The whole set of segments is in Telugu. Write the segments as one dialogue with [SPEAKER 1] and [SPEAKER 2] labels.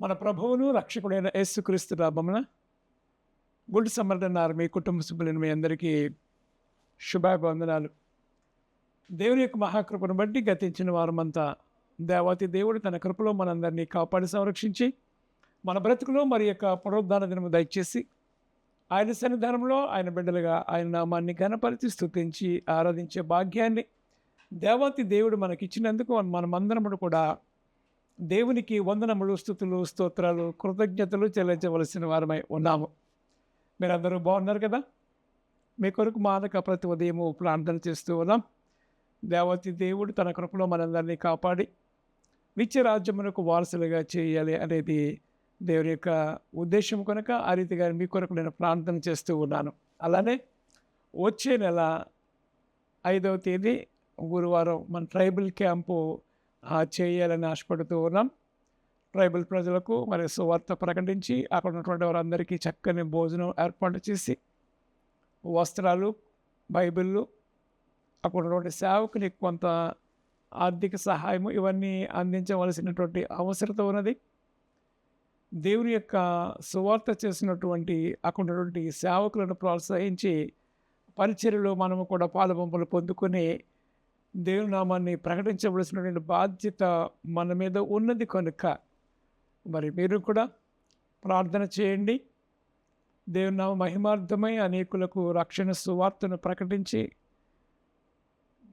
[SPEAKER 1] మన ప్రభువును రక్షకుడైన యేసుక్రీస్తు నామమున గుడ్ సమర్థన ఆర్మీ కుటుంబ సభ్యులైన మీ అందరికీ శుభాభివందనాలు. దేవుని యొక్క మహాకృపను బట్టి గతించిన వారమంతా దేవాతి దేవుడు తన కృపలో మనందరినీ కాపాడి సంరక్షించి మన బ్రతుకులో మరి యొక్క పునరుద్ధాన దినము దయచేసి ఆయన సన్నిధానంలో ఆయన బిడ్డలుగా ఆయన నామాన్ని ఘనపరిచి స్తుతించి ఆరాధించే భాగ్యాన్ని దేవాతి దేవుడు మనకిచ్చినందుకు మనమందరము కూడా దేవునికి వందనములు, స్తుతులు, స్తోత్రాలు, కృతజ్ఞతలు చెల్లించవలసిన వారమై ఉన్నాము. మీరందరూ బాగున్నారు కదా? మీ కొరకు మానక ప్రతి ఉదయము ప్రార్థన చేస్తూ ఉన్నాం. దేవతి దేవుడు తన కృపలో మనందరినీ కాపాడి నిత్య రాజ్యమునకు వారసులుగా చేయాలి అనేది దేవుని యొక్క ఉద్దేశం కనుక ఆ రీతిగా మీ కొరకు నేను ప్రార్థన చేస్తూ ఉన్నాను. అలానే వచ్చే నెల 5వ తేదీ గురువారం మన ట్రైబల్ క్యాంపు చేయాలని ఆశపడుతూ ఉన్నాం. ట్రైబల్ ప్రజలకు మరి సువార్త ప్రకటించి అక్కడ ఉన్నటువంటి వారందరికీ చక్కని భోజనం ఏర్పాటు చేసి వస్త్రాలు, బైబిళ్ళు, అక్కడ ఉన్నటువంటి సేవకునికి కొంత ఆర్థిక సహాయము ఇవన్నీ అందించవలసినటువంటి అవసరత ఉన్నది. దేవుని యొక్క సువార్త చేసినటువంటి అక్కడ ఉన్నటువంటి సేవకులను ప్రోత్సహించి పరిచర్యలో మనము కూడా పాలుపంపులు పొందుకొని దేవుని నామాన్ని ప్రకటించవలసినటువంటి బాధ్యత మన మీద ఉన్నది కనుక మరి మీరు కూడా ప్రార్థన చేయండి. దేవుని నామ మహిమార్థమై అనేకులకు రక్షణ సువార్తను ప్రకటించి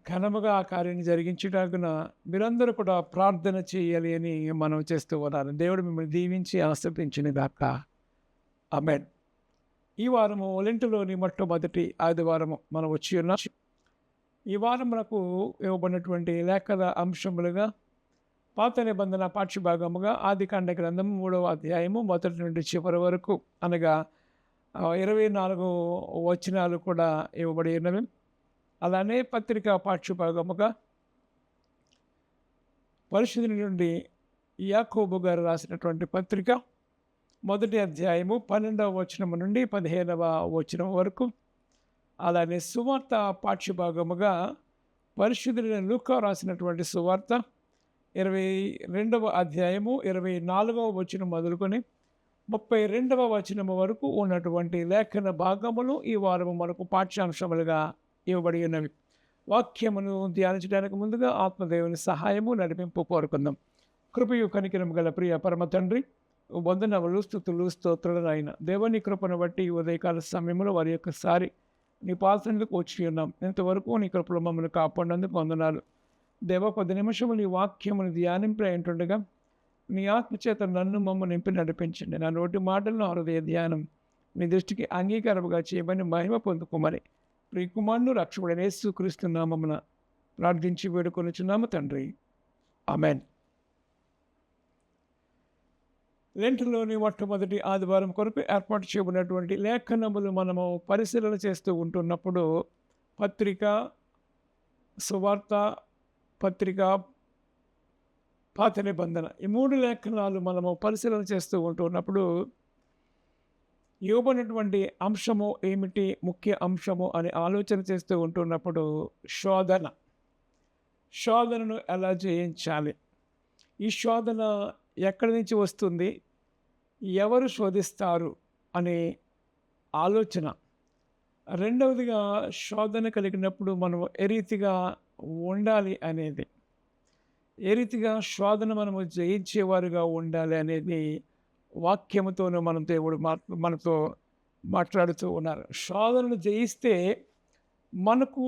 [SPEAKER 1] ఘనముగా ఆ కార్యాన్ని జరిగించడాగున మీరందరూ కూడా ప్రార్థన చేయాలి అని మనం చేస్తూ ఉన్నారు. దేవుడు మిమ్మల్ని దీవించి ఆశీర్వదించిన గాక. ఆమేన్. ఈ వారము లెంటులోని మొట్టమొదటి ఆదివారము మనం వచ్చి ఉన్నాం. ఈ వారం మనకు ఇవ్వబడినటువంటి లేఖల అంశములుగా పాత నిబంధన పాఠ్యభాగముగా ఆదికాండ గ్రంథం 3వ అధ్యాయము మొదటి నుండి చివరి వరకు అనగా 24 వచనాలు కూడా ఇవ్వబడి ఉన్నవి. అలానే పత్రికా పాఠ్యభాగముగా పరిశుద్ధుని నుండి యాకోబు గారు రాసినటువంటి పత్రిక 1వ అధ్యాయము 12వ వచనము నుండి 15వ వచనం వరకు, అలానే సువార్త పాఠ్యభాగముగా పరిశుద్ధుడైన లూకా రాసినటువంటి సువార్త 22వ అధ్యాయము 24వ వచనం మొదలుకొని 32వ వచనము వరకు ఉన్నటువంటి లేఖన భాగములు ఈ వారము మనకు పాఠ్యాంశములుగా ఇవ్వబడి ఉన్నవి. వాక్యమును ధ్యానించడానికి ముందుగా ఆత్మదేవుని సహాయము నడిపింపు కోరుకుందాం. కృపయు కనికరము గల ప్రియ పరమ తండ్రి, వందనములు, స్తుతులు, స్తోత్రులు అయిన దేవుని కృపను బట్టి ఉదయకాల సమయంలో వారి యొక్కసారి నీ పాసనలకు వచ్చి ఉన్నాం. ఇంతవరకు నీ కృపలో మమ్మల్ని కాపాడినందుకు వందనాలు. దేవ 10 నిమిషములు నీ వాక్యమును ధ్యానింపేంటుండగా నీ ఆత్మచేత నన్ను మమ్మ నింపి నడిపించండి. నా నోటి మాటలను హృదయ ధ్యానం నీ దృష్టికి అంగీకారముగా చేయమని మహిమ పొందుకోమని ప్రియకుమారుడు రక్షకుడైన యేసుక్రీస్తు నామమున ప్రార్థించి వేడుకొనుచున్నాము తండ్రి. ఆమేన్. లెంటులోని మొట్టమొదటి ఆదివారం కొరకు ఏర్పాటు చేయబడినటువంటి లేఖనములు మనము పరిశీలన చేస్తూ ఉంటున్నప్పుడు పత్రిక, సువార్త, పత్రిక, పాత నిబంధన ఈ 3 లేఖనాలు మనము పరిశీలన చేస్తూ ఉంటున్నప్పుడు ఇవ్వబడినటువంటి అంశము ఏమిటి, ముఖ్య అంశము అని ఆలోచన చేస్తూ ఉంటున్నప్పుడు శోధనను ఎలా జయించాలి, ఈ శోధన ఎక్కడి నుంచి వస్తుంది, ఎవరు శోధిస్తారు అనే ఆలోచన. రెండవదిగా శోధన కలిగినప్పుడు మనం ఏ రీతిగా ఉండాలి అనేది, ఏ రీతిగా శోధన మనము జయించేవారుగా ఉండాలి అనేది వాక్యముతోనూ దేవుడు మనతో మాట్లాడుతూ ఉన్నారు. శోధనను జయిస్తే మనకు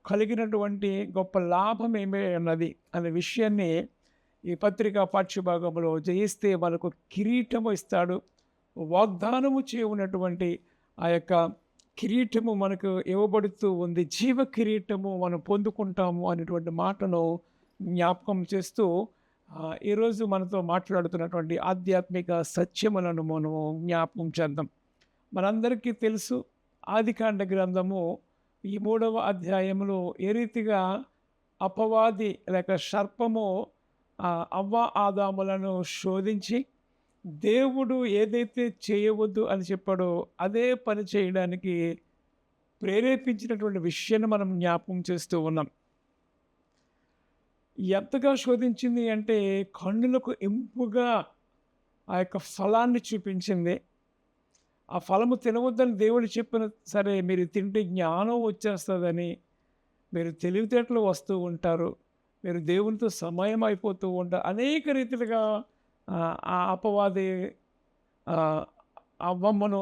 [SPEAKER 1] కలిగినటువంటి గొప్ప లాభం ఏమే ఉన్నది అనే విషయాన్ని ఈ పత్రికా పాఠ్యభాగంలో జయిస్తే మనకు కిరీటము ఇస్తాడు. వాగ్దానము చేయనటువంటి ఆ యొక్క కిరీటము మనకు ఇవ్వబడుతూ ఉంది. జీవ కిరీటము మనం పొందుకుంటాము అనేటువంటి మాటను జ్ఞాపకం చేస్తూ ఈరోజు మనతో మాట్లాడుతున్నటువంటి ఆధ్యాత్మిక సత్యములను మనము జ్ఞాపకం చేద్దాం. మనందరికీ తెలుసు, ఆదికాండ గ్రంథము ఈ 3వ అధ్యాయంలో ఏ రీతిగా అపవాది లేక సర్పము అవ్వ ఆదాములను శోధించి దేవుడు ఏదైతే చేయవద్దు అని చెప్పాడో అదే పని చేయడానికి ప్రేరేపించినటువంటి విషయాన్ని మనం జ్ఞాపకం చేస్తూ ఉన్నాం. ఎంతగా శోధించింది అంటే కన్నులకు ఇంపుగా ఆ యొక్క ఫలాన్ని చూపించింది. ఆ ఫలము తినవద్దని దేవుడు చెప్పిన సరే మీరు తింటే జ్ఞానం వచ్చేస్తుందని, మీరు తెలివితేటలు వస్తూ ఉంటారు, మీరు దేవునితో సమయం అయిపోతూ ఉంటారు. అనేక రీతిలుగా ఆ అపవాది ఆహ్, అవ్వమ్మను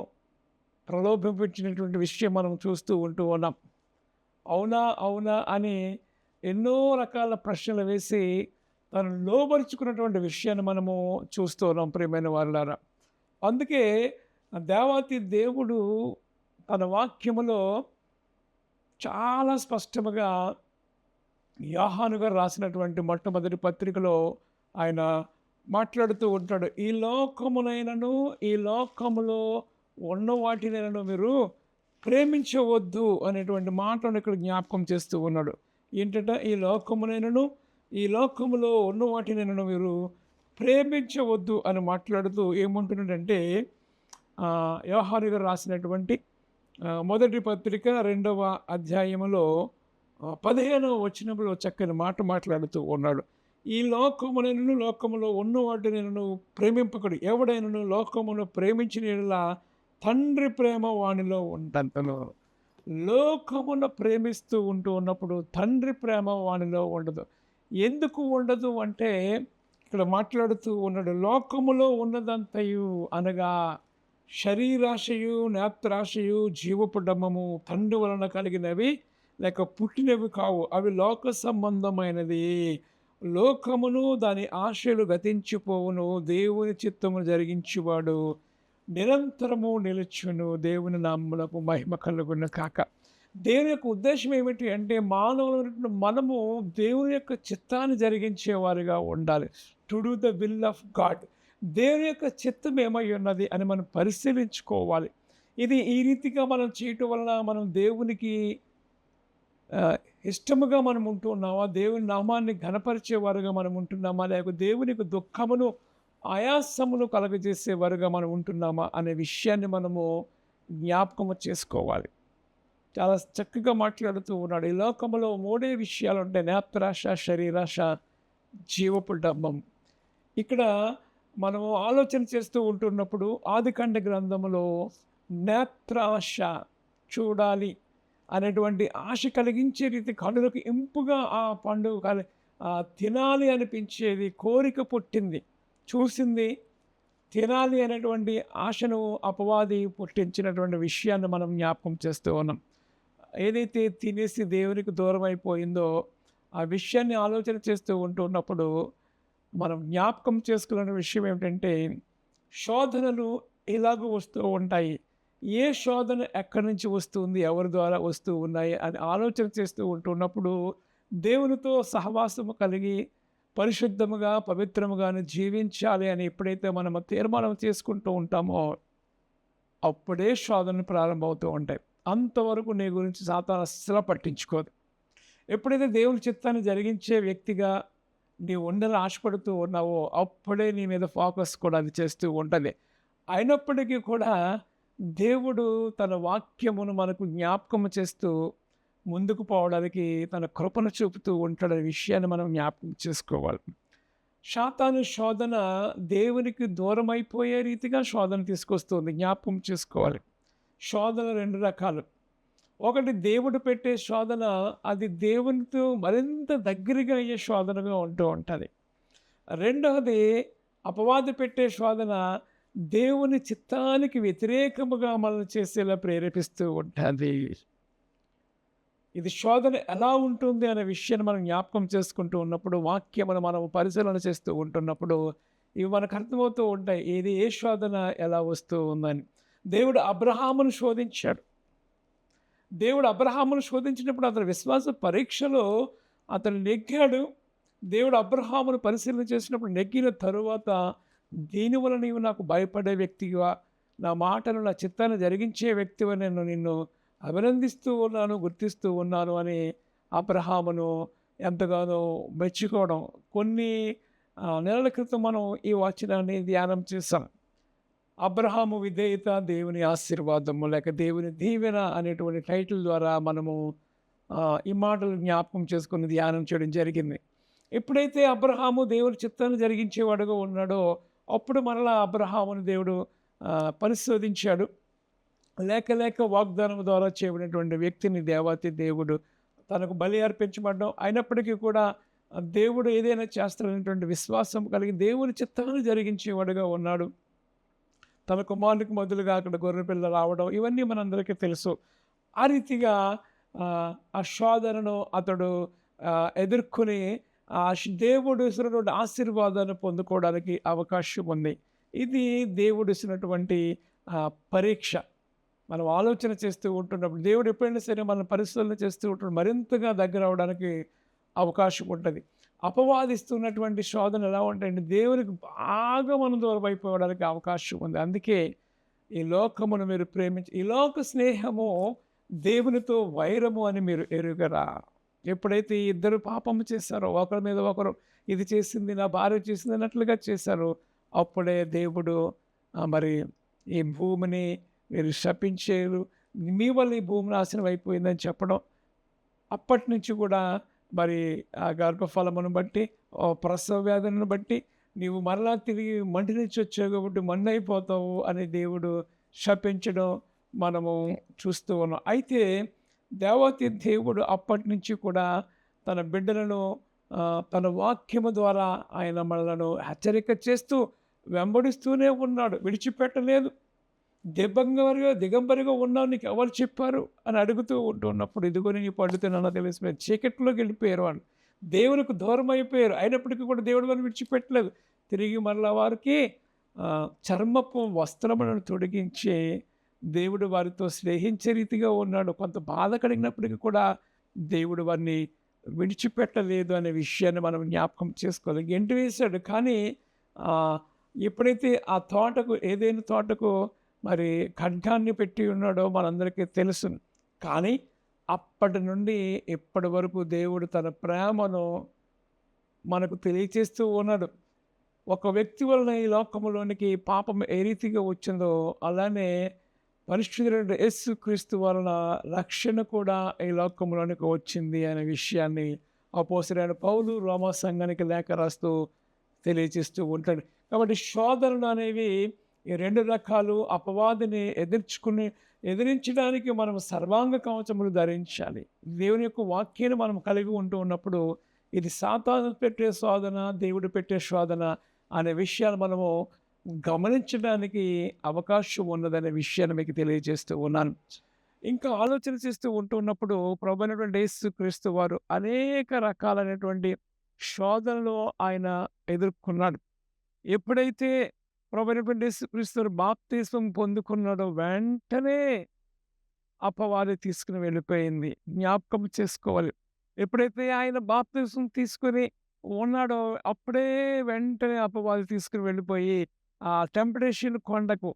[SPEAKER 1] ప్రలోభించినటువంటి విషయం మనం చూస్తూ ఉంటూ ఉన్నాం. అవునా? అవునా? అని ఎన్నో రకాల ప్రశ్నలు వేసి తను లోబరుచుకున్నటువంటి విషయాన్ని మనము చూస్తూ ఉన్నాం ప్రియమైన వారులారా. అందుకే దేవాతి దేవుడు తన వాక్యములో చాలా స్పష్టముగా యోహాను గారు రాసినటువంటి మొట్టమొదటి పత్రికలో ఆయన మాట్లాడుతూ ఉంటాడు. ఈ లోకములో ఉన్న వాటినైనను మీరు ప్రేమించవద్దు అనేటువంటి మాటను ఇక్కడ జ్ఞాపకం చేస్తూ ఉన్నాడు. ఏంటంటే ఈ లోకములో ఉన్న వాటినైనను మీరు ప్రేమించవద్దు అని మాట్లాడుతూ ఏమంటున్నాడంటే యోహాను గారు రాసినటువంటి మొదటి పత్రిక 2వ అధ్యాయములో 15వ వచనంలో చక్కని మాట మాట్లాడుతూ ఉన్నాడు. ఈ లోకములో ఉన్న వాటిని ప్రేమింపకుడు. ఎవడైనను లోకమును ప్రేమించిన యెడల తండ్రి ప్రేమ వానిలో ఉండంతను. లోకమును ప్రేమిస్తూ ఉన్నప్పుడు తండ్రి ప్రేమ వానిలో ఉండదు. ఎందుకు ఉండదు అంటే ఇక్కడ మాట్లాడుతూ ఉన్నాడు. లోకములో ఉన్నదంతయు అనగా శరీరాశయు, నేత్రాశయు, జీవపు డమ్మము తండ్రి వలన కలిగినవి లేక పుట్టినవి కావు. అవి లోక సంబంధమైనది. లోకమును దాని ఆశలు గతించిపోవును. దేవుని చిత్తమును జరిగించువాడు నిరంతరము నిలుచును. దేవుని నామమునకు మహిమ కలుగును కాక. దేవుని యొక్క ఉద్దేశం ఏమిటి అంటే మానవులైనటువంటి మనము దేవుని యొక్క చిత్తాన్ని జరిగించేవారుగా ఉండాలి. To do the will of God. దేవుని యొక్క చిత్తం ఏమై ఉన్నది అని మనం పరిశీలించుకోవాలి. ఇది ఈ రీతిగా మనం చేయటం వలన మనం దేవునికి ఇష్టముగా మనం ఉంటున్నామా, దేవుని నామాన్ని ఘనపరిచేవారుగా మనం ఉంటున్నామా, లేక దేవునికి దుఃఖమును ఆయాసమును కలగజేసేవారుగా మనం ఉంటున్నామా అనే విషయాన్ని మనము జ్ఞాపకము చేసుకోవాలి. చాలా చక్కగా మాట్లాడుతూ ఉన్నాడు. ఈ లోకంలో 3 విషయాలు ఉంటాయి: నేత్రాశ, శరీరాశ, జీవపు డమ్మం. ఇక్కడ మనము ఆలోచన చేస్తూ ఉంటున్నప్పుడు ఆదికాండ గ్రంథములో నేత్రాశ, చూడాలి అనేటువంటి ఆశ కలిగించే రీతి కనులకు ఇంపుగా ఆ పండుగ తినాలి అనిపించేది కోరిక పుట్టింది. చూసింది తినాలి అనేటువంటి ఆశను అపవాది పుట్టించినటువంటి విషయాన్ని మనం జ్ఞాపకం చేస్తూ ఉన్నాం. ఏదైతే తినేసి దేవునికి దూరం అయిపోయిందో ఆ విషయాన్ని ఆలోచన చేస్తూ ఉంటున్నప్పుడు మనం జ్ఞాపకం చేసుకున్న విషయం ఏమిటంటే శోధనలు ఇలాగూ వస్తూ ఉంటాయి. ఏ శోధన ఎక్కడి నుంచి వస్తుంది, ఎవరి ద్వారా వస్తూ ఉన్నాయి అని ఆలోచన చేస్తూ ఉంటున్నప్పుడు దేవునితో సహవాసము కలిగి పరిశుద్ధముగా పవిత్రముగాను జీవించాలి అని ఎప్పుడైతే మనం తీర్మానం చేసుకుంటూ ఉంటామో అప్పుడే శోధనలు ప్రారంభమవుతూ ఉంటాయి. అంతవరకు నీ గురించి సాతాను అస్సలు పట్టించుకోదు. ఎప్పుడైతే దేవుని చిత్తాన్ని జరిగించే వ్యక్తిగా నీ ఉండాలని ఆశపడుతూ ఉన్నావో అప్పుడే నీ మీద ఫోకస్ కూడా అది చేస్తూ ఉంటుంది. అయినప్పటికీ కూడా దేవుడు తన వాక్యమును మనకు జ్ఞాపకం చేస్తూ ముందుకు పోవడానికి తన కృపను చూపుతూ ఉంటాడనే విషయాన్ని మనం జ్ఞాపకం చేసుకోవాలి. సాతాను శోధన దేవునికి దూరం అయిపోయే రీతిగా శోధన తీసుకొస్తుంది. జ్ఞాపకం చేసుకోవాలి. శోధన 2 రకాలు. ఒకటి దేవుడు పెట్టే శోధన, అది దేవునితో మరింత దగ్గరగా అయ్యే శోధనగా ఉంటూ ఉంటుంది. రెండవది అపవాది పెట్టే శోధన దేవుని చిత్తానికి వ్యతిరేకముగా మనల్ని చేసేలా ప్రేరేపిస్తూ ఉంటుంది. ఇది శోధన ఎలా ఉంటుంది అనే విషయాన్ని మనం జ్ఞాపకం చేసుకుంటూ ఉన్నప్పుడు, వాక్యమును మనం పరిశీలన చేస్తూ ఉంటున్నప్పుడు ఇవి మనకు అర్థమవుతూ ఉంటాయి. ఏ శోధన ఎలా వస్తూ ఉందని. దేవుడు అబ్రహామును శోధించాడు. దేవుడు అబ్రహామును శోధించినప్పుడు అతని విశ్వాస పరీక్షలో అతను నెగ్గాడు. దేవుడు అబ్రహామును పరిశీలన చేసినప్పుడు నెగ్గిన తరువాత, దీనివల్ల నీవు నాకు భయపడే వ్యక్తిగా, నా మాటలు నా చిత్తాన్ని జరిగించే వ్యక్తిగా నేను నిన్ను అభినందిస్తూ ఉన్నాను, గుర్తిస్తూ ఉన్నాను అని అబ్రహామును ఎంతగానో మెచ్చుకోవడం. కొన్ని నెలల క్రితం మనం ఈ వచనాన్ని ధ్యానం చేశాం. అబ్రహాము విధేయత, దేవుని ఆశీర్వాదము లేక దేవుని దీవెన అనేటువంటి టైటిల్ ద్వారా మనము ఈ మాటలు జ్ఞాపకం చేసుకుని ధ్యానం చేయడం జరిగింది. ఎప్పుడైతే అబ్రహాము దేవుని చిత్తాన్ని జరిగించేవాడుగా ఉన్నాడో అప్పుడు మరలా అబ్రహామును దేవుడు పరిశోధించాడు. లేక లేక వాగ్దానం ద్వారా చేయబడినటువంటి వ్యక్తిని దేవాతి దేవుడు తనకు బలి అర్పించబడ్డం అయినప్పటికీ కూడా దేవుడు ఏదైనా చేస్తాడనేటువంటి విశ్వాసం కలిగి దేవుని చిత్తాన్ని జరిగించేవాడుగా ఉన్నాడు. తన కుమారునికి మొదలుగా అక్కడ గొర్రెపిల్ల రావడం ఇవన్నీ మనందరికీ తెలుసు. ఆ రీతిగా ఆ శోధనను అతడు ఎదుర్కొని దేవుడు ఇచ్చినటువంటి ఆశీర్వాదాన్ని పొందుకోవడానికి అవకాశం ఉంది. ఇది దేవుడు ఇచ్చినటువంటి పరీక్ష. మనం ఆలోచన చేస్తూ ఉంటున్నప్పుడు దేవుడు ఎప్పుడైనా సరే మనం పరిశీలన చేస్తూ ఉంటున్నప్పుడు మరింతగా దగ్గర అవడానికి అవకాశం ఉంటుంది. అపవాదిస్తున్నటువంటి శోధన ఎలా ఉంటాయంటే దేవునికి బాగా మనం దూరం అయిపోవడానికి అవకాశం ఉంది. అందుకే ఈ లోకమును మీరు ఈ లోక స్నేహము దేవునితో వైరము అని మీరు ఎరుగరా? ఎప్పుడైతే ఇద్దరు పాపము చేశారో ఒకరి మీద ఒకరు ఇది చేసింది నా భార్య చేసింది అన్నట్లుగా చేశారో అప్పుడే దేవుడు మరి ఈ భూమిని మీరు శపించారు, మీ వల్ల ఈ భూమి నాశనం అయిపోయిందని చెప్పడం. అప్పటి నుంచి కూడా మరి ఆ గర్భఫలమును బట్టి ప్రసవ వ్యాధులను బట్టి నీవు మరలా తిరిగి మంటి నుంచి వచ్చావు కాబట్టి మన్ను అయిపోతావు అని దేవుడు శపించడం మనము చూస్తూ ఉన్నాం. అయితే దేవాతి దేవుడు అప్పటి నుంచి కూడా తన బిడ్డలను తన వాక్యము ద్వారా ఆయన మనలను హెచ్చరిక చేస్తూ వెంబడిస్తూనే ఉన్నాడు, విడిచిపెట్టలేదు. దిగంబరిగా ఉన్నావు నీకు ఎవరు చెప్పారు అని అడుగుతూ ఉంటున్నప్పుడు ఇదిగో నీ పండుతున్నా తెలిసిపోయింది. చీకట్లోకి వెళ్ళిపోయారు వాళ్ళు, దేవునికి దూరం అయిపోయారు. అయినప్పటికీ కూడా దేవుడు వారిని విడిచిపెట్టలేదు. తిరిగి మరలా వారికి చర్మపు వస్త్రములను తొడిగించి దేవుడు వారితో స్నేహించే రీతిగా ఉన్నాడు. కొంత బాధ కలిగినప్పటికీ కూడా దేవుడు వారిని విడిచిపెట్టలేదు అనే విషయాన్ని మనం జ్ఞాపకం చేసుకోవాలి. గెంటి వేశాడు, కానీ ఎప్పుడైతే ఆ తోటకు ఏదైనా తోటకు మరి ఖడ్గాన్ని పెట్టి ఉన్నాడో మనందరికీ తెలుసు. కానీ అప్పటి నుండి ఇప్పటి వరకు దేవుడు తన ప్రేమను మనకు తెలియచేస్తూ ఉన్నాడు. ఒక వ్యక్తి వలన ఈ లోకంలోనికి పాపం ఏ రీతిగా వచ్చిందో అలానే పరిశుద్ధుడైన యేసుక్రీస్తు వలన రక్షణ కూడా ఈ లోకంలోనికి వచ్చింది అనే విషయాన్ని అపోస్తలుడైన పౌలు రోమా సంఘానికి లేఖ రాస్తూ తెలియజేస్తూ ఉంటాడు. కాబట్టి శోధనలు అనేవి ఈ రెండు రకాలు. అపవాదిని ఎదిరించడానికి మనం సర్వాంగ కవచములు ధరించాలి. దేవుని యొక్క వాక్యాన్ని మనం కలిగి ఉంటూ ఉన్నప్పుడు ఇది సాతాను పెట్టే శోధన, దేవుడు పెట్టే శోధన అనే విషయాలు మనము గమనించడానికి అవకాశం ఉన్నదనే విషయాన్ని మీకు తెలియజేస్తూ ఉన్నాను. ఇంకా ఆలోచన చేస్తూ ఉంటున్నప్పుడు ప్రభువైనటువంటి యేసుక్రీస్తు వారు అనేక రకాలైనటువంటి శోధనలు ఆయన ఎదుర్కొన్నాడు. ఎప్పుడైతే ప్రభువైనటువంటి యేసుక్రీస్తు బాప్తిస్మం పొందుకున్నాడో వెంటనే అపవాది తీసుకుని వెళ్ళిపోయింది. జ్ఞాపకం చేసుకోవాలి. ఎప్పుడైతే ఆయన బాప్తిస్మం తీసుకుని ఉన్నాడో అప్పుడే వెంటనే అపవాది తీసుకుని వెళ్ళిపోయి ఆ టెంప్టేషన్ కొండకు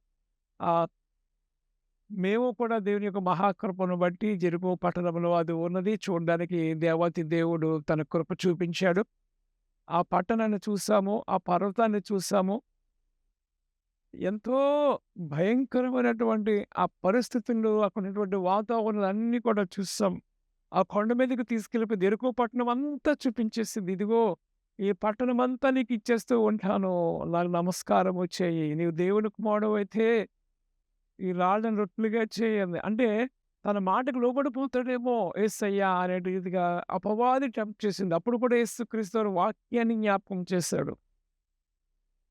[SPEAKER 1] మేము కూడా దేవుని యొక్క మహాకృపను బట్టి జెరికో పట్టణంలో అది ఉన్నది చూడడానికి దేవాతి దేవుడు తన కృప చూపించాడు. ఆ పట్టణాన్ని చూసాము, ఆ పర్వతాన్ని చూసాము. ఎంతో భయంకరమైనటువంటి ఆ పరిస్థితుల్లో అక్కడ ఉన్నటువంటి వాతావరణం అన్నీ కూడా చూసాం. ఆ కొండ మీదకి తీసుకెళ్ళిపోయి జెరికో పట్టణం అంతా చూపించేసింది. ఇదిగో ఈ పట్టణం అంతా నీకు ఇచ్చేస్తూ ఉంటాను, నాకు నమస్కారం వచ్చేయి, నీవు దేవుని కుమారుడు అయితే ఈ రాళ్ళను రొట్టెలుగా చేయండి. అంటే తన మాటకు లోబడిపోతాడేమో యేసయ్యా అనే రీతిగా అపవాది టెంప్ట్ చేసింది. అప్పుడు కూడా యేసుక్రీస్తు వారు వాక్యాన్ని జ్ఞాపకం చేశాడు.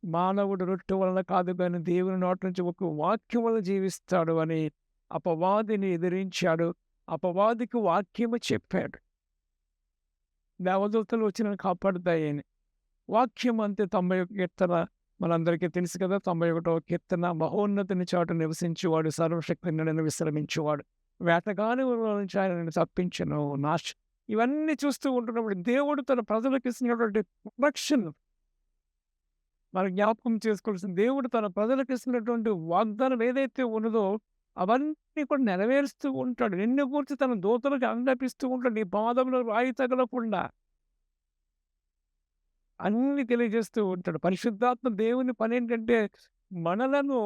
[SPEAKER 1] మానవుడు రొట్టె వలన కాదు కానీ దేవుని నోటి నుంచి ఒక వాక్యం వల్ల జీవిస్తాడు అని అపవాదిని ఎదిరించాడు. అపవాదికి వాక్యము చెప్పాడు. దేవదూతలు వచ్చి నన్ను కాపాడుతాయని. వాక్యం అంతే 91 కీర్తన మనందరికీ తెలుసు కదా. 91వ కీర్తన, మహోన్నతిని చాటు నివసించేవాడు, సర్వశక్తిని విశ్రమించేవాడు, వేటగాని నుంచి ఆయన నన్ను తప్పించను ఇవన్నీ చూస్తూ ఉంటున్నప్పుడు దేవుడు తన ప్రజలకు ఇస్తున్నటువంటి ప్రొటెక్షన్ మనం జ్ఞాపకం చేసుకోవాల్సిన. దేవుడు తన ప్రజలకు ఇస్తున్నటువంటి వాగ్దానం ఏదైతే ఉన్నదో అవన్నీ కూడా నెరవేరుస్తూ ఉంటాడు. నిన్ను గురించి తన దూతలకు ఆజ్ఞాపిస్తూ ఉంటాడు. నీ పాదంలో రాయి తగలకుండా అన్ని తెలియజేస్తూ ఉంటాడు. పరిశుద్ధాత్మ దేవుని పని ఏంటంటే మనలను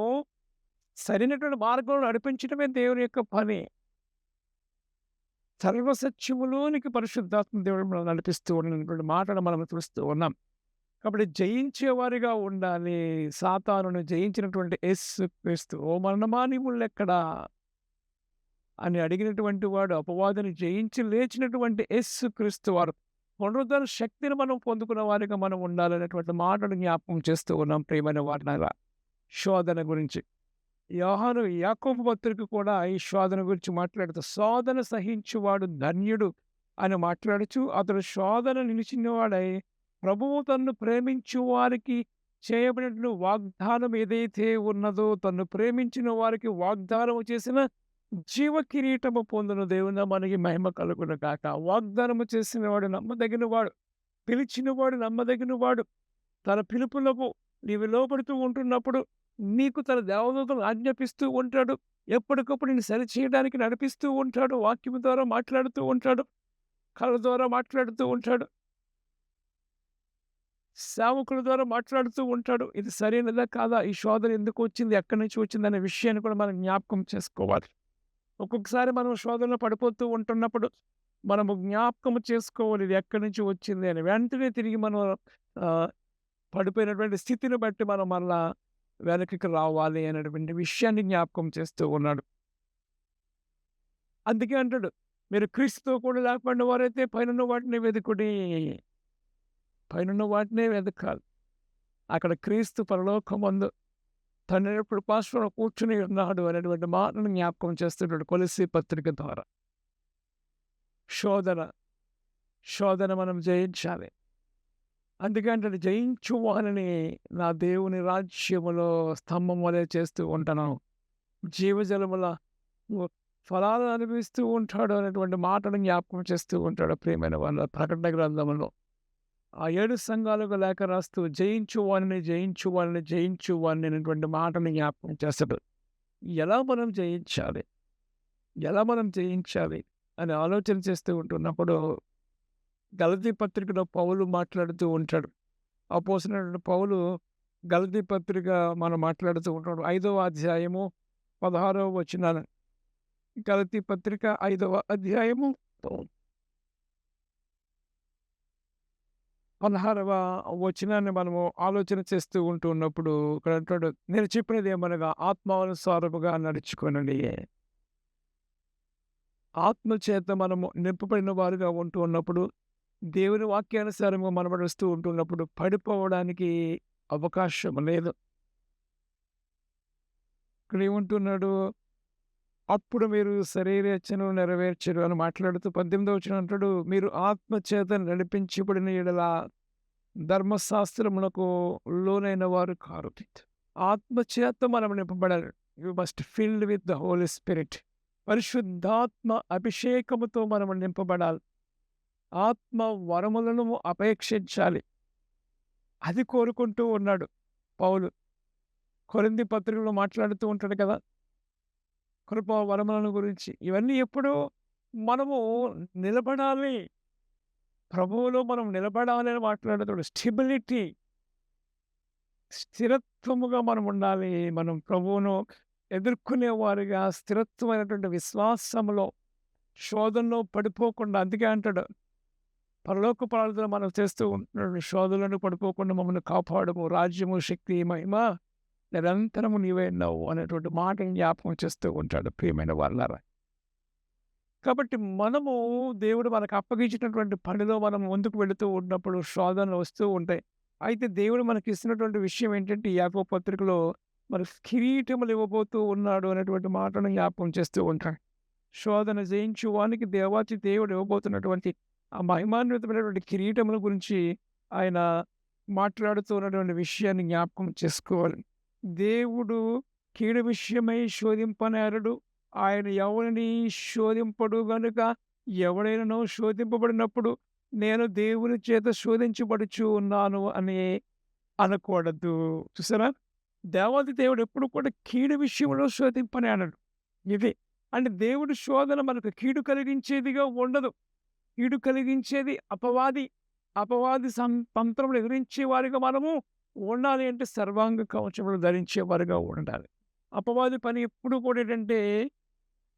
[SPEAKER 1] సరైనటువంటి మార్గంలో నడిపించడమే దేవుని యొక్క పని. సర్వసత్యములోనికి పరిశుద్ధాత్మ దేవుడు మనం నడిపిస్తూ ఉన్నటువంటి మాటలు మనం చూస్తూ ఉన్నాం. కాబట్టి జయించేవారిగా ఉండాలి. సాతానును జయించినటువంటి యేసు క్రీస్తు, "ఓ మరణమా నీ ముల్లెక్కడా" అని అడిగినటువంటి వాడు, అపవాదిని జయించి లేచినటువంటి యేసు క్రీస్తు వారు. పునరుద్ధరణ శక్తిని మనం పొందుకున్న వారిగా మనం ఉండాలనేటువంటి మాటను జ్ఞాపకం చేస్తూ ఉన్నాం ప్రియమైన వారులారా. శోధన గురించి. యాకోబు పత్రిక కూడా ఈ శోధన గురించి మాట్లాడుతూ, "శోధన సహించువాడు ధన్యుడు" అని మాట్లాడుచు, అతడు శోధన నిలిచినవాడై ప్రభువు తన్ను ప్రేమించు వారికి చేయబడినట్లు వాగ్దానం ఏదైతే ఉన్నదో, తన్ను ప్రేమించిన వారికి వాగ్దానము చేసిన జీవ కిరీటము పొందును. దేవుని మనకి మహిమ కలుగును గాక. వాగ్దానము చేసిన వాడు నమ్మదగిన వాడు, పిలిచిన వాడు నమ్మదగిన వాడు. తన పిలుపులకు నీవు లోబడుతూ ఉంటున్నప్పుడు నీకు తన దేవదూతలు ఆజ్ఞాపిస్తూ ఉంటాడు. ఎప్పటికప్పుడు నిన్ను సరిచేయడానికి నడిపిస్తూ ఉంటాడు. వాక్యం ద్వారా మాట్లాడుతూ ఉంటాడు. కళ ద్వారా మాట్లాడుతూ ఉంటాడు. సేవకుల ద్వారా మాట్లాడుతూ ఉంటాడు. ఇది సరైనదా కాదా? ఈ శోధన ఎందుకు వచ్చింది? ఎక్కడి నుంచి వచ్చిందనే విషయాన్ని కూడా మనం జ్ఞాపకం చేసుకోవాలి. ఒక్కొక్కసారి మనం శోధనలో పడిపోతూ ఉంటున్నప్పుడు మనము జ్ఞాపకం చేసుకోవాలి ఇది ఎక్కడి నుంచి వచ్చింది అని. వెంటనే తిరిగి మనం ఆహ్, పడిపోయినటువంటి స్థితిని బట్టి మనం మరలా వెనక్కి రావాలి అనేటువంటి విషయాన్ని జ్ఞాపకం చేస్తూ ఉన్నాడు. అందుకే అంటాడు, "మీరు క్రీస్తుతో కూడా లేకపోయిన వారైతే పైనున్న వాటిని వెతుకుడి." పైనున్న వాటినే వెతకాలి. అక్కడ క్రీస్తు పరలోకమందు తండ్రి ఎప్పుడు పార్శ్వన కూర్చుని ఉన్నాడు అనేటువంటి మాటను జ్ఞాపకం చేస్తున్నాడు కొలస్సీ పత్రిక ద్వారా. శోధన, శోధన మనం జయించాలి. అందుకే అంటాడు, "జయించు వానిని నా దేవుని రాజ్యములో స్తంభం వలె చేస్తూ ఉంటాను. జీవజలముల ఫలాలను అనుభవిస్తూ ఉంటాడు" అనేటువంటి మాటను జ్ఞాపకం చేస్తూ ఉంటాడు ప్రియమైన వాళ్ళ. ప్రకటన గ్రంథములో ఆ 7 సంఘాలకు లేఖ రాస్తూ జయించు వానిని, జయించు వానిని, జయించు వానిని అనేటువంటి మాటని జ్ఞాపకం చేస్తాడు. ఎలా మనం జయించాలి? ఎలా మనం జయించాలి అని ఆలోచన చేస్తూ ఉంటున్నప్పుడు గలతీ పత్రికలో పౌలు మాట్లాడుతూ ఉంటాడు. అపోస్తలుడైన పౌలు గలతీ పత్రిక మనం మాట్లాడుతూ ఉంటాడు. 5వ అధ్యాయము 16వ వచనాన. గలతీ పత్రిక 5వ అధ్యాయము 16వ వచనాన్ని మనము ఆలోచన చేస్తూ ఉంటున్నప్పుడు ఇక్కడ అంటాడు, "నేను చెప్పినది ఏమనగా ఆత్మానుసారముగా నడుచుకొనండి." ఆత్మ చేత మనము నింపబడిన వారుగా ఉంటూ ఉన్నప్పుడు, దేవుని వాక్యానుసారంగా మనం నడుస్తూ ఉంటున్నప్పుడు పడిపోవడానికి అవకాశం లేదు. ఇక్కడ ఏమంటున్నాడు, "అప్పుడు మీరు శరీరేచ్ఛను నెరవేర్చరు" అని మాట్లాడుతూ 18వ వచనం అంటాడు, "మీరు ఆత్మ చేత నడిపించబడిన యెడల ధర్మశాస్త్రమునకు లోనైన వారు కారు." ఆత్మ చేత మనం నింపబడాలి. You must filled with the Holy Spirit. పరిశుద్ధాత్మ అభిషేకముతో మనం నింపబడాలి. ఆత్మ వరములను అపేక్షించాలి. అది కోరుకుంటూ ఉన్నాడు పౌలు. కొరింథీ పత్రికలో మాట్లాడుతూ ఉంటాడు కదా! కృపా వరములను గురించి. ఇవన్నీ ఎప్పుడు మనము నిలబడాలి. ప్రభువులో మనం నిలబడాలి అని మాట్లాడుతాడు. స్టెబిలిటీ, స్థిరత్వముగా మనం ఉండాలి. మనం ప్రభువును ఎదుర్కొనేవారుగా స్థిరత్వమైనటువంటి విశ్వాసములో, శోధనలో పడిపోకుండా. అందుకే అంటాడు, పరలోక ప్రార్థన మనం చేస్తూ ఉంటున్నాడు, "శోధనలో పడిపోకుండా మమ్మల్ని కాపాడుము. రాజ్యము, శక్తి, మహిమ నిరంతరము నీవే ఉన్నావు" అనేటువంటి మాటని జ్ఞాపకం చేస్తూ ఉంటాడు ప్రియమైన వాళ్ళారా. కాబట్టి మనము దేవుడు మనకు అప్పగించినటువంటి పనిలో మనం ముందుకు వెళుతూ ఉన్నప్పుడు శోధనలు వస్తూ ఉంటాయి. అయితే దేవుడు మనకి ఇస్తున్నటువంటి విషయం ఏంటంటే, యాకోబు పత్రికలో మనకు కిరీటములు ఇవ్వబోతూ ఉన్నాడు అనేటువంటి మాటను జ్ఞాపకం చేస్తూ ఉంటాడు. శోధన జయించు వానికి దేవాతి దేవుడు ఇవ్వబోతున్నటువంటి ఆ మహిమాన్వితమైనటువంటి కిరీటముల గురించి ఆయన మాట్లాడుతూ ఉన్నటువంటి విషయాన్ని జ్ఞాపకం చేసుకోవాలి. దేవుడు కీడు విషయమై శోధింపనేరడు. ఆయన ఎవరిని శోధింపడు గనుక, ఎవడైనను శోధింపబడినప్పుడు నేను దేవుని చేత శోధించబడుచు ఉన్నాను అని అనకూడదు. చూసారా? దేవాది దేవుడు ఎప్పుడు కూడా కీడు విషయంలో శోధింపని అనడు. ఇది అంటే దేవుడి శోధన మనకు కీడు కలిగించేదిగా ఉండదు. కీడు కలిగించేది అపవాది. అపవాది తంత్రములు ఎదిరించే వారిగా మనము ఉండాలి అంటే సర్వాంగ కవచములు ధరించేవారుగా ఉండాలి. అపవాది పని ఎప్పుడు కూడా ఏంటంటే,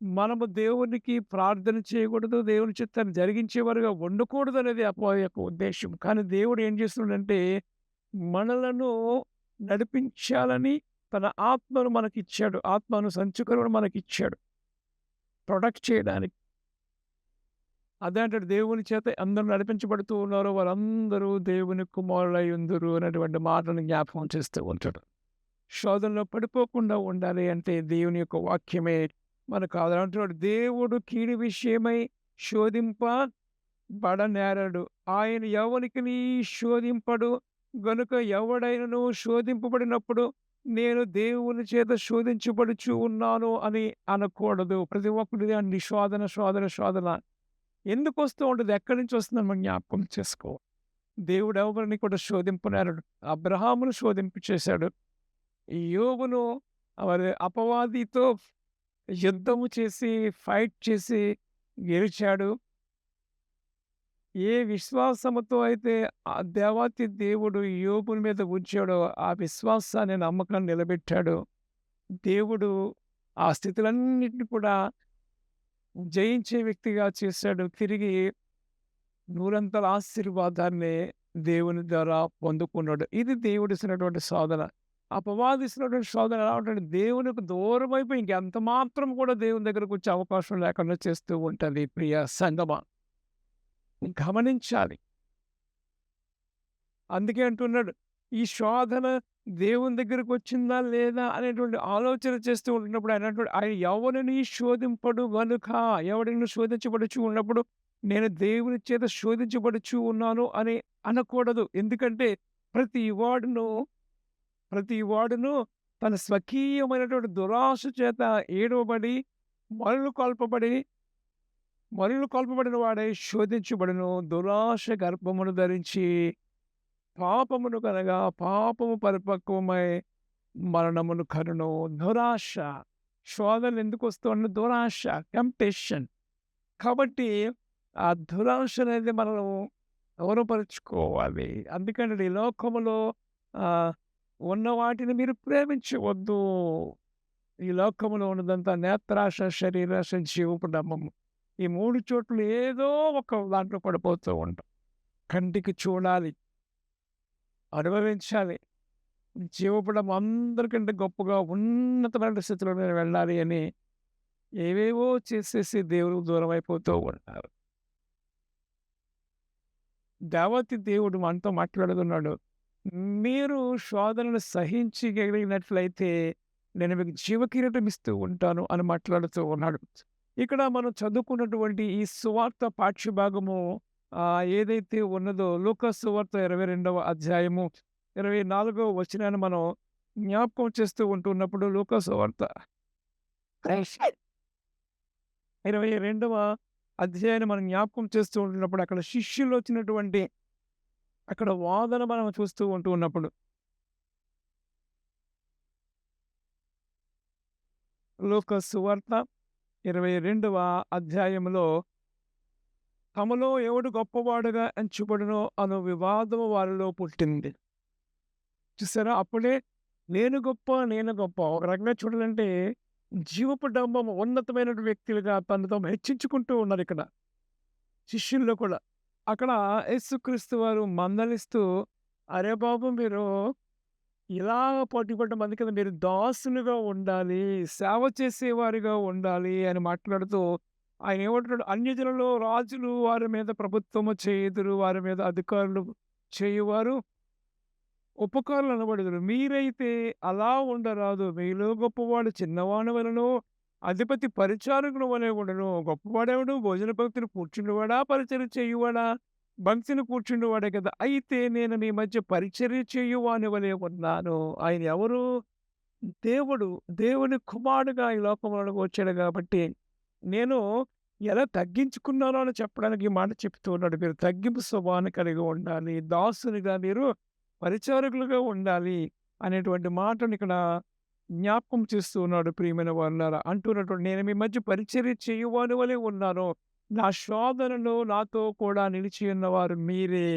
[SPEAKER 1] మనము దేవునికి ప్రార్థన చేయకూడదు, దేవుని చిత్తాన్ని జరిగించేవారుగా ఉండకూడదు అనేది అపవాది యొక్క ఉద్దేశ్యం. కానీ దేవుడు ఏం చేస్తున్నాడంటే, మనలను నడిపించాలని తన ఆత్మను మనకిచ్చాడు. ఆత్మను సంచుకొనుడు మనకిచ్చాడు. ప్రొటెక్ట్ చేయడానికి. అదే అంటాడు దేవుని చేత అందరూ నడిపించబడుతూ ఉన్నారో వారందరూ దేవుని కుమారులై ఉందురు అనేటువంటి మాటను జ్ఞాపకం చేస్తూ ఉంటాడు. శోధనలో పడిపోకుండా ఉండాలి అంటే దేవుని యొక్క వాక్యమే మనకు ఆధారం. అంటున్నాడు దేవుడు కీడు విషయమై శోధింపబడనేరడు. ఆయన ఎవనికిని శోధింపడు గనుక ఎవడైనను శోధింపబడినప్పుడు నేను దేవుని చేత శోధించబడుచు ఉన్నాను అని అనకూడదు. ప్రతి ఒక్కడిది అండి శోధన, శోధన, శోధన. ఎందుకొస్తూ ఉంటది? ఎక్కడి నుంచి వస్తుందని మనం జ్ఞాపకం చేసుకో. దేవుడు ఎవరిని కూడా శోధింపనేరడు. అబ్రహామును శోధింపు చేశాడు. యోబును మరి అపవాదితో యుద్ధము చేసి, ఫైట్ చేసి గెలిచాడు. ఏ విశ్వాసముతో అయితే ఆ దేవాతి దేవుడు యోబుని మీద ఉంచాడో, ఆ విశ్వాసాన్ని, నమ్మకాన్ని నిలబెట్టాడు. దేవుడు ఆ స్థితులన్నిటిని కూడా జయించే వ్యక్తిగా చేశాడు. తిరిగి నూరంతల ఆశీర్వాదాన్ని దేవుని ద్వారా పొందుకున్నాడు. ఇది దేవుడిచ్చినటువంటి శోధన. అపవాదిస్తున్నటువంటి శోధన ఎలా ఉంటంటే దేవునికి దూరమైపోయి ఇంకెంత మాత్రం కూడా దేవుని దగ్గరకు వచ్చే అవకాశం లేకుండా చేస్తూ ఉంటది. ప్రియ సంగమా, గమనించాలి. అందుకే అంటున్నాడు ఈ శోధన దేవుని దగ్గరకు వచ్చిందా లేదా అనేటువంటి ఆలోచన చేస్తూ ఉంటున్నప్పుడు ఆయన అంటాడు ఆయన ఎవరిని శోధింపడు గనుక, ఎవరిని శోధించబడుచు ఉన్నప్పుడు నేను దేవుని చేత శోధించబడుచు ఉన్నాను అని అనకూడదు. ఎందుకంటే ప్రతి వాడును ప్రతి వాడును తన స్వకీయమైనటువంటి దురాశ చేత ఏడవబడి మరులు కొల్పబడిన వాడై శోధించబడును. దురాశ గర్భమును ధరించి పాపమును కనగా పాపము పరిపక్వమై మరణమును కనును. దురాశ, శోధనలు ఎందుకు వస్తుంది? దురాశ, టెంప్టేషన్. కాబట్టి ఆ దురాశ అనేది మనం దూరపరుచుకోవాలి. అందుకని ఈ లోకములో ఉన్న వాటిని మీరు ప్రేమించవద్దు. ఈ లోకములో ఉన్నదంతా నేత్రాశ, శరీరాశ, జీవపు డమ్మము. ఈ 3 చోట్ల ఏదో ఒక దాంట్లో పడిపోతూ ఉంటాం. కంటికి చూడాలి, అనుభవించాలి. జీవపడం అందరికంటే గొప్పగా ఉన్నతమైన స్థితిలో నేను వెళ్ళాలి అని ఏవేవో చేసేసి దేవుడికి దూరం అయిపోతూ ఉంటారు. దేవతి దేవుడు మనతో మాట్లాడుతున్నాడు. మీరు శోధనను సహించగలిగినట్లయితే నేను మీకు జీవకిరీటం ఇస్తూ ఉంటాను అని మాట్లాడుతూ ఉన్నాడు. ఇక్కడ మనం చదువుకున్నటువంటి ఈ సువార్త పాఠ్యభాగము ఏదైతే ఉన్నదో లూకా సువార్త 22వ అధ్యాయము 24వ వచనాన్ని మనం జ్ఞాపకం చేస్తూ ఉంటున్నప్పుడు లూకా సువార్త 22వ అధ్యాయాన్ని మనం జ్ఞాపకం చేస్తూ ఉంటున్నప్పుడు అక్కడ శిష్యులు వచ్చినటువంటి అక్కడ వాదన మనం చూస్తూ ఉన్నప్పుడు లూకా సువార్త 22వ అధ్యాయంలో తమలో ఎవడు గొప్పవాడుగా ఎంచబడునో అను వివాదము వారిలో పుట్టింది. చూసారా? అప్పుడే నేను గొప్ప ఒక రకంగా చూడాలంటే జీవపు డంబం ఉన్నతమైన వ్యక్తులుగా తను తాము హెచ్చించుకుంటూ ఉన్నారు ఇక్కడ శిష్యుల్లో కూడా. అక్కడ యేసుక్రీస్తు వారు మందలిస్తూ అరే బాబు మీరు ఇలా పోటీపడ్డ మంది కదా, మీరు దాసులుగా ఉండాలి, సేవ చేసేవారిగా ఉండాలి అని మాట్లాడుతూ ఆయన ఏమంటున్నాడు, అన్యజనులలో రాజులు వారి మీద ప్రభుత్వము చేయుదురు, వారి మీద అధికారులు చేయువారు ఉపకారులు అనబడుదురు. మీరైతే అలా ఉండరాదు. మీలో గొప్పవాడు చిన్నవాని వలన అధిపతి పరిచారకుడు వలె ఉండను. గొప్పవాడేవాడు భోజన భక్తులు కూర్చుండేవాడా, పరిచర్య చేయువాడా? భక్తిని కూర్చుండేవాడే కదా. అయితే నేను మీ మధ్య పరిచర్య చేయువాని వలె ఉన్నాను. ఆయన ఎవరు? దేవుడు. దేవుని కుమారుడుగా ఈ లోకంలోకి వచ్చాడు కాబట్టి నేను ఎలా తగ్గించుకున్నానో అని చెప్పడానికి ఈ మాట చెప్తూ ఉన్నాడు. మీరు తగ్గింపు స్వభావాన్ని కలిగి ఉండాలి, దాసునిగా మీరు పరిచారకులుగా ఉండాలి అనేటువంటి మాటను ఇక్కడ జ్ఞాపకం చేస్తూ ఉన్నాడు. ప్రియమైన వారులారా, అంటున్నటువంటి నేను మీ మధ్య పరిచర్య చేయువాని వలె ఉన్నాను. నా శోధనలో నాతో కూడా నిలిచి ఉన్నవారు మీరే.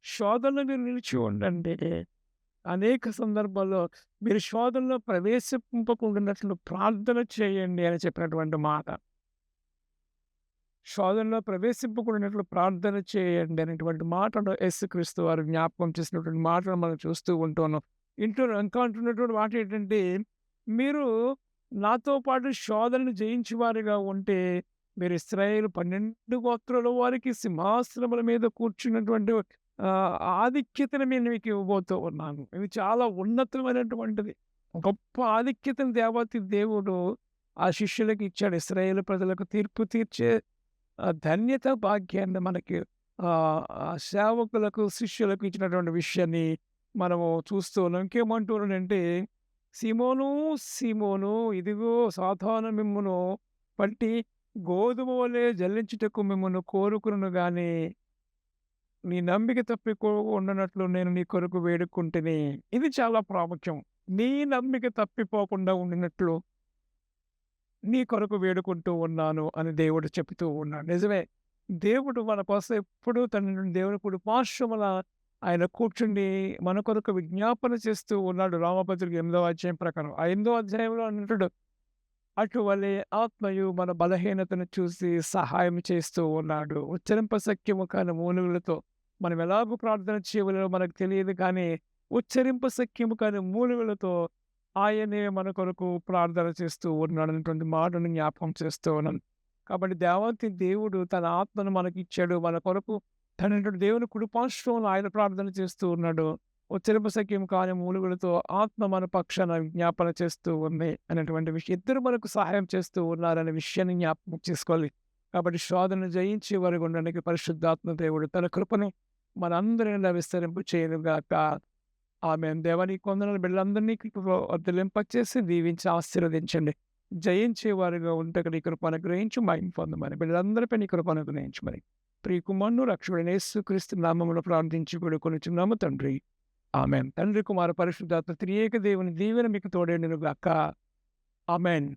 [SPEAKER 1] శోధనలో మీరు నిలిచి ఉండండి. అనేక సందర్భాల్లో మీరు శోధనలో ప్రవేశింపకుండానట్లు ప్రార్థన చేయండి అని చెప్పినటువంటి మాట. శోధనలో ప్రవేశింపకూడనట్లు ప్రార్థన చేయండి అనేటువంటి మాటను యేసుక్రీస్తు వారు జ్ఞాపకం చేసినటువంటి మాటను మనం చూస్తూ ఉంటున్నాం. ఇంకా అంటున్నటువంటి మాట ఏంటంటే, మీరు నాతో పాటు శోధనను జయించువారుగా ఉంటే, మీరు ఇశ్రాయేలు 12 గోత్రాల వారికి సింహాసనముల మీద కూర్చున్నటువంటి ఆధిక్యతను నేను మీకు ఇవ్వబోతూ ఉన్నాను. ఇది చాలా ఉన్నతమైనటువంటిది. గొప్ప ఆధిక్యతను దేవాతి దేవుడు ఆ శిష్యులకి ఇచ్చాడు. ఇశ్రాయేలు ప్రజలకు తీర్పు తీర్చే ధన్యత, భాగ్యాన్ని మనకి ఆ సేవకులకు, శిష్యులకు ఇచ్చినటువంటి విషయాన్ని మనము చూస్తూ ఉన్నాం. ఇంకేమంటున్నాడంటే, సీమోను, సీమోను, ఇదిగో సాతాను మిమ్మును పట్టి గోధుమ వలె జల్లించుటకు మిమ్మును కోరుకును గాని, నీ నమ్మిక తప్పిపోకుండానట్లు నేను నీ కొరకు వేడుకుంటుని. ఇది చాలా ప్రాముఖ్యం. నీ నమ్మిక తప్పిపోకుండా ఉండినట్లు నీ కొరకు వేడుకుంటూ ఉన్నాను అని దేవుడు చెబుతూ ఉన్నాడు. నిజమే. దేవుడు మన కోసం ఎప్పుడూ తన దేవుని కుడి పార్శ్వమున ఆయన కూర్చుండి మన కొరకు విజ్ఞాపన చేస్తూ ఉన్నాడు. రామపత్రిక 8వ అధ్యాయం ప్రకారం. ఆ 8వ అధ్యాయంలో అంటాడు, అటువలే ఆత్మయు మన బలహీనతను చూసి సహాయం చేస్తూ ఉన్నాడు. ఉచ్చరింప శక్యము కాని మూలుగులతో మనం ఎలాగో ప్రార్థన చేయవలెనో మనకు తెలియదు కానీ, ఉచ్చరింప శక్యము కాని మూలుగులతో ఆయనే మన కొరకు ప్రార్థన చేస్తూ ఉన్నాడు అనేటువంటి మాటను జ్ఞాపకం చేస్తూ ఉన్నాను. కాబట్టి దేవాతి దేవుడు తన ఆత్మను మనకిచ్చాడు. మన కొరకు తనటువంటి దేవుని కుడిపార్శ్వంలో ఆయన ప్రార్థన చేస్తూ ఉన్నాడు. ఉచ్చరింప శక్యం కాని మూలుగులతో ఆత్మ మన పక్షాన విజ్ఞాపన చేస్తూ ఉంది అనేటువంటి విషయం. ఇద్దరు మనకు సహాయం చేస్తూ ఉన్నారనే విషయాన్ని జ్ఞాపకం చేసుకోవాలి. కాబట్టి శోధన జయించే వరకు ఉండడానికి పరిశుద్ధాత్మ దేవుడు తన కృపని మనందరినీ విస్తరింపు చేయనుగాక. ఆమేన్. దేవా నీ కొందనాలు బిడ్డలందరినీ కృపలో వర్ధిల్లింపచేసి దీవించి ఆశీర్వదించండి. జయించే వారిగా ఉంటకు నీ కృప అనుగ్రహించి మహిమ పొందమని బిడ్డలందరిపై నీ కృప అనుగ్రహించమని ప్రియకుమారుడు రక్షకుడైన యేసుక్రీస్తు నామములో ప్రార్థించి వేడుకొనుచున్నాము తండ్రి. ఆమేన్. తండ్రి, కుమార, పరిశుద్ధాత్మ త్రియేక దేవుని దీవెన మీకు తోడేండును గాక. ఆమేన్.